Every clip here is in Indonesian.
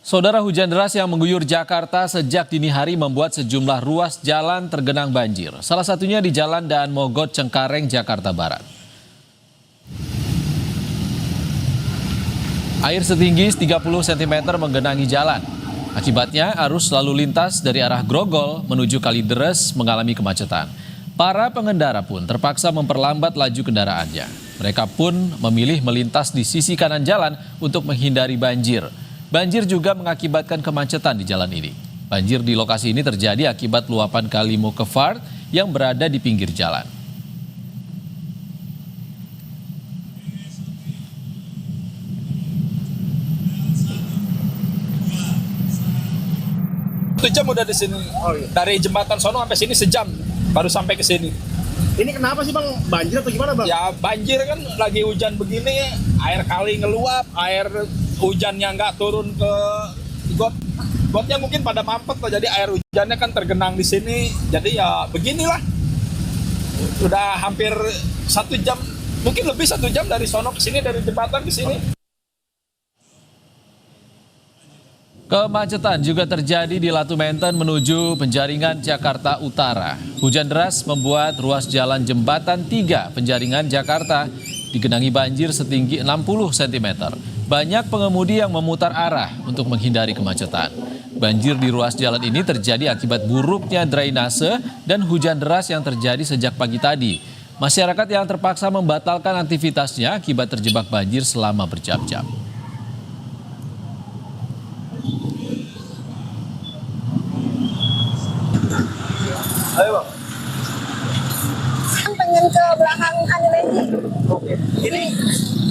Saudara, hujan deras yang mengguyur Jakarta sejak dini hari membuat sejumlah ruas jalan tergenang banjir. Salah satunya di Jalan Daan Mogot, Cengkareng, Jakarta Barat. Air setinggi 30 cm menggenangi jalan. Akibatnya arus lalu lintas dari arah Grogol menuju Kalideres mengalami kemacetan. Para pengendara pun terpaksa memperlambat laju kendaraannya. Mereka pun memilih melintas di sisi kanan jalan untuk menghindari banjir. Banjir juga mengakibatkan kemacetan di jalan ini. Banjir di lokasi ini terjadi akibat luapan Kali Mokevard yang berada di pinggir jalan. Sejam udah di sini. Oh, iya. Dari jembatan sono sampai sini sejam baru sampai ke sini. Ini kenapa sih Bang? Banjir atau gimana Bang? Ya banjir kan lagi hujan begini, air kali ngeluap, air hujannya nggak turun ke got. Gotnya mungkin pada mampet lah, jadi air hujannya kan tergenang di sini. Jadi ya beginilah. Udah hampir 1 jam, mungkin lebih 1 jam dari sono ke sini, dari jembatan ke sini. Kemacetan juga terjadi di Latu Menten menuju Penjaringan, Jakarta Utara. Hujan deras membuat ruas jalan Jembatan 3 Penjaringan, Jakarta digenangi banjir setinggi 60 cm. Banyak pengemudi yang memutar arah untuk menghindari kemacetan. Banjir di ruas jalan ini terjadi akibat buruknya drainase dan hujan deras yang terjadi sejak pagi tadi. Masyarakat yang terpaksa membatalkan aktivitasnya akibat terjebak banjir selama berjam-jam. Ayo Bang. Pengen ke belakang Anilegi. Oke. Ini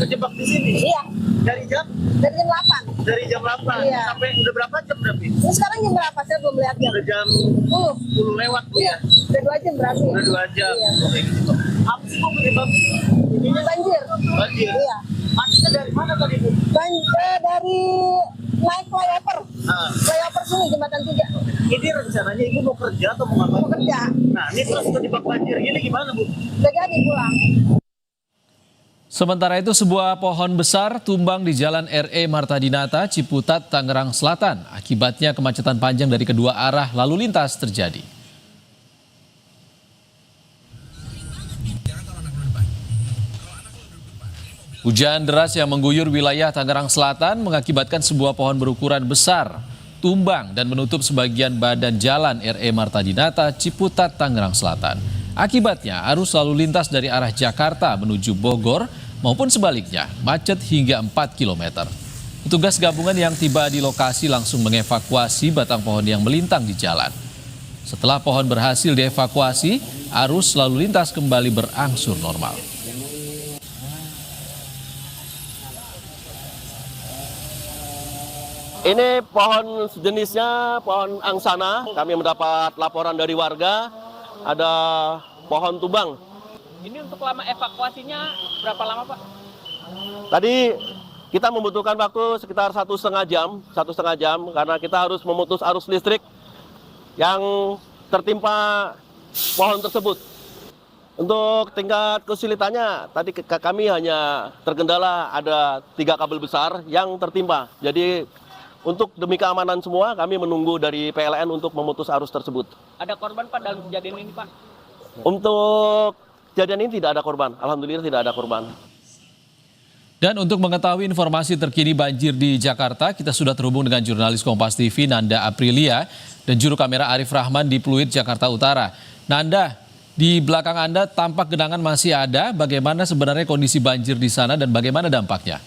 kejebak di sini. Iya, Dari jam dari jam 8. dari jam 8 Iya. sampai udah berapa jam berarti? Ini sekarang jam berapa? Saya belum lihat jam. Udah jam 10. 10 lewat Bu Iya, ya. udah 2 jam berarti. Udah 2 jam. Iya. Oke gitu. Apa sih Bu penyebab ininya? Banjir. Banjir. Iya. Macetnya dari mana tadi Bu? Banjir dari naik flyover. Nah, Flyover sini jembatan 3. ini rencananya Ibu mau kerja atau mau ngapain? Mau kerja. Nah, ini terus kejebak banjir gini gimana Bu? Udah jadi pulang. Sementara itu, sebuah pohon besar tumbang di Jalan RE Marta Dinata, Ciputat, Tangerang Selatan. Akibatnya kemacetan panjang dari kedua arah lalu lintas terjadi. Hujan deras yang mengguyur wilayah Tangerang Selatan mengakibatkan sebuah pohon berukuran besar tumbang dan menutup sebagian badan Jalan RE Marta Dinata, Ciputat, Tangerang Selatan. Akibatnya arus lalu lintas dari arah Jakarta menuju Bogor maupun sebaliknya macet hingga 4 km. Petugas gabungan yang tiba di lokasi langsung mengevakuasi batang pohon yang melintang di jalan. Setelah pohon berhasil dievakuasi, arus lalu lintas kembali berangsur normal. Ini pohon sejenisnya, pohon angsana. Kami mendapat laporan dari warga, ada pohon tumbang. Ini untuk lama evakuasinya berapa lama Pak? Tadi kita membutuhkan waktu sekitar 1,5 jam, karena kita harus memutus arus listrik yang tertimpa pohon tersebut. Untuk tingkat kesulitannya, tadi kami hanya terkendala ada 3 kabel besar yang tertimpa. Jadi untuk demi keamanan semua, kami menunggu dari PLN untuk memutus arus tersebut. Ada korban Pak dalam kejadian ini Pak? Untuk kejadian ini tidak ada korban, alhamdulillah tidak ada korban. Dan untuk mengetahui informasi terkini banjir di Jakarta, kita sudah terhubung dengan jurnalis Kompas TV Nanda Aprilia dan juru kamera Arif Rahman di Pluit, Jakarta Utara. Nanda, di belakang Anda tampak genangan masih ada. Bagaimana sebenarnya kondisi banjir di sana dan bagaimana dampaknya?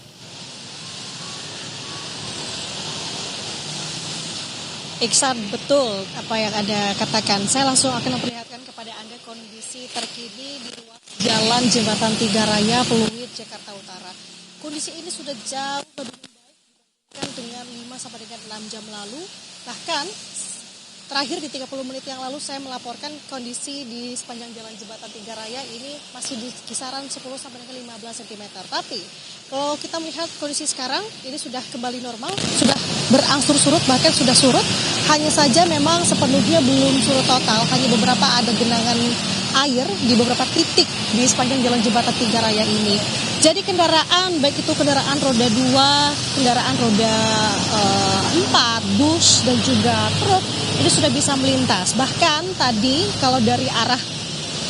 Iksan, betul apa yang Anda katakan. Saya langsung akan memperlihatkan kepada Anda kondisi terkini di ruas Jalan Jembatan 3 Raya, Pluit, Jakarta Utara. Kondisi ini sudah jauh lebih baik dibandingkan dengan 5-6 jam lalu. Bahkan terakhir di 30 menit yang lalu saya melaporkan kondisi di sepanjang Jalan Jembatan 3 Raya ini masih di kisaran 10-15 cm. Tapi kalau kita melihat kondisi sekarang ini sudah kembali normal, sudah berangsur surut, bahkan sudah surut. Hanya saja memang sepenuhnya belum surut total, hanya beberapa ada genangan air di beberapa titik di sepanjang jalan jembatan Tiga Raya ini. Jadi kendaraan, baik itu kendaraan roda 2, kendaraan roda 4, bus dan juga truk, ini sudah bisa melintas. Bahkan tadi kalau dari arah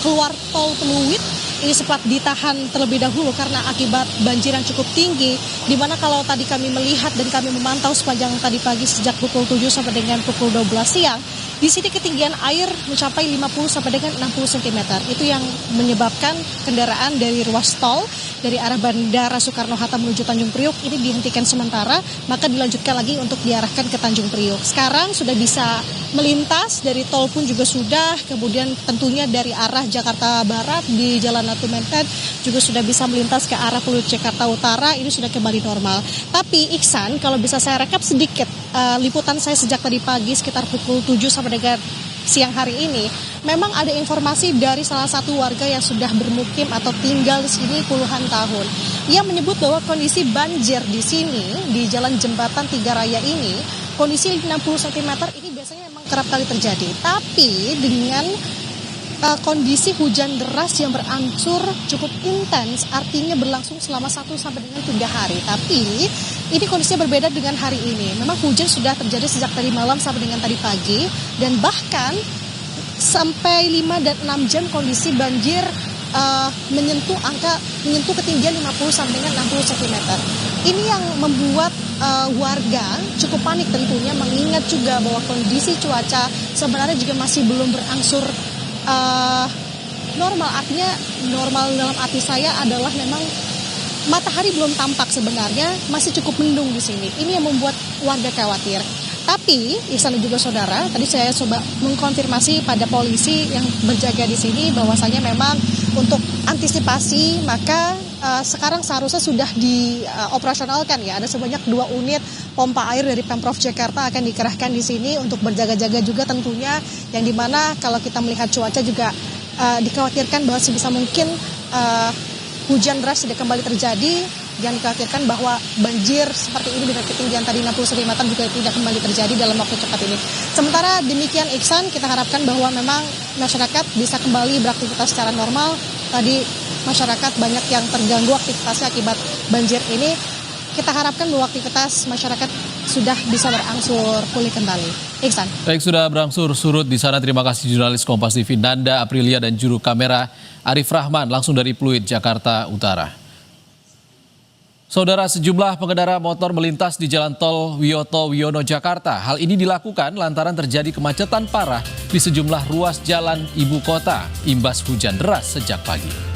keluar tol Pluit ini sempat ditahan terlebih dahulu karena akibat banjir yang cukup tinggi, di mana kalau tadi kami melihat dan kami memantau sepanjang tadi pagi sejak pukul 7 sampai dengan pukul 12 siang, di sini ketinggian air mencapai 50 sampai dengan 60 cm. Itu yang menyebabkan kendaraan dari ruas tol dari arah Bandara Soekarno-Hatta menuju Tanjung Priok ini dihentikan sementara, maka dilanjutkan lagi untuk diarahkan ke Tanjung Priok. Sekarang sudah bisa melintas, dari tol pun juga sudah, kemudian tentunya dari arah Jakarta Barat di Jalan Ratu Menteng juga sudah bisa melintas ke arah Pluit Jakarta Utara, ini sudah kembali normal. Tapi Iksan, kalau bisa saya rekap sedikit liputan saya sejak tadi pagi sekitar pukul 7 sampai dengan siang hari ini, memang ada informasi dari salah satu warga yang sudah bermukim atau tinggal di sini puluhan tahun. Ia menyebut bahwa kondisi banjir di sini, di jalan jembatan Tiga Raya ini, kondisi 60 cm ini biasanya memang kerap kali terjadi. Tapi dengan kondisi hujan deras yang berangsur cukup intens, artinya berlangsung selama 1 sampai dengan 3 hari. Tapi ini kondisinya berbeda dengan hari ini. Memang hujan sudah terjadi sejak tadi malam sampai dengan tadi pagi, dan bahkan sampai 5 dan 6 jam kondisi banjir menyentuh ketinggian 50 sampai dengan 60 cm. Ini yang membuat warga cukup panik tentunya, mengingat juga bahwa kondisi cuaca sebenarnya juga masih belum berangsur normal. Artinya normal dalam arti saya adalah memang matahari belum tampak sebenarnya, masih cukup mendung di sini. Ini yang membuat warga khawatir. Tapi Ihsan dan juga saudara, tadi saya coba mengkonfirmasi pada polisi yang berjaga di sini bahwasanya memang untuk antisipasi maka sekarang seharusnya sudah dioperasionalkan ya. Ada sebanyak 2 unit pompa air dari Pemprov Jakarta akan dikerahkan di sini untuk berjaga-jaga juga tentunya, yang dimana kalau kita melihat cuaca juga dikhawatirkan bahwa sebisa mungkin hujan deras tidak kembali terjadi. Yang dikhawatirkan bahwa banjir seperti ini dengan ketinggian tadi 60 cm juga tidak kembali terjadi dalam waktu cepat ini. Sementara demikian Iksan, kita harapkan bahwa memang masyarakat bisa kembali beraktivitas secara normal. Tadi masyarakat banyak yang terganggu aktivitasnya akibat banjir ini. Kita harapkan bahwa aktivitas masyarakat sudah bisa berangsur pulih kembali. Iksan. Baik, sudah berangsur surut di sana. Terima kasih jurnalis Kompas TV Nanda Aprilia dan juru kamera Arif Rahman langsung dari Pluit, Jakarta Utara. Saudara, sejumlah pengendara motor melintas di Jalan Tol Wiyoto Wiono, Jakarta. Hal ini dilakukan lantaran terjadi kemacetan parah di sejumlah ruas jalan ibu kota imbas hujan deras sejak pagi.